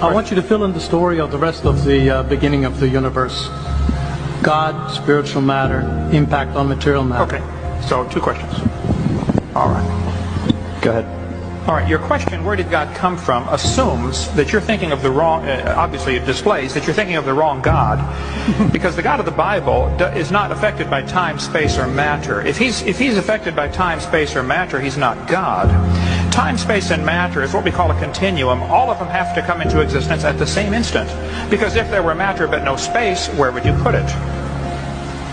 I want you to fill in the story of the rest of the beginning of the universe. God, spiritual matter, impact on material matter. Okay, so 2 questions. All right. Go ahead. All right, your question, where did God come from, assumes that you're thinking of the wrong, obviously it displays that you're thinking of the wrong God, because the God of the Bible is not affected by time, space, or matter. If he's affected by time, space, or matter, he's not God. Time, space, and matter is what we call a continuum. All of them have to come into existence at the same instant, because if there were matter but no space, where would you put it?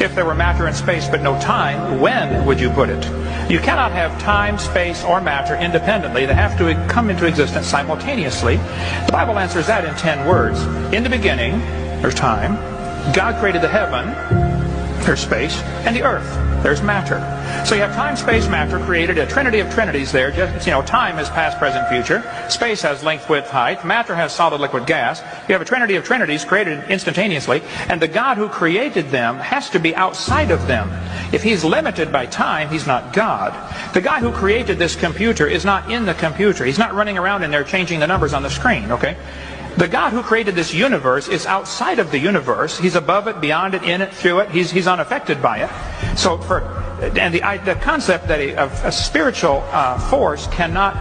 If there were matter and space but no time, when would you put it? You cannot have time, space, or matter independently. They have to come into existence simultaneously. The Bible answers that in 10 words. In the beginning, there's time. God created the heaven, there's space, and the earth, there's matter. So you have time, space, matter, created a trinity of trinities there. Just, time is past, present, future. Space has length, width, height. Matter has solid, liquid, gas. You have a trinity of trinities created instantaneously. And the God who created them has to be outside of them. If he's limited by time, he's not God. The guy who created this computer is not in the computer. He's not running around in there changing the numbers on the screen, okay? The God who created this universe is outside of the universe. He's above it, beyond it, in it, through it. He's unaffected by it. So the concept that a spiritual force cannot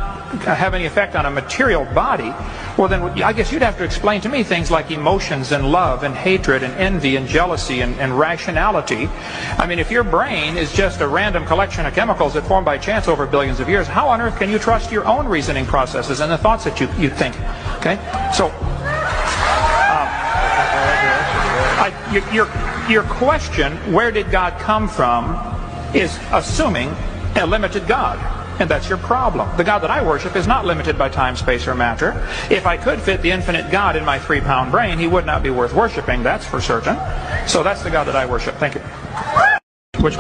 have any effect on a material body, well then I guess you'd have to explain to me things like emotions and love and hatred and envy and jealousy and rationality. I mean, if your brain is just a random collection of chemicals that form by chance over billions of years, how on earth can you trust your own reasoning processes and the thoughts that you think? Okay, so your question, where did God come from, is assuming a limited God. And that's your problem. The God that I worship is not limited by time, space, or matter. If I could fit the infinite God in my 3-pound brain, he would not be worth worshiping, that's for certain. So that's the God that I worship. Thank you. Which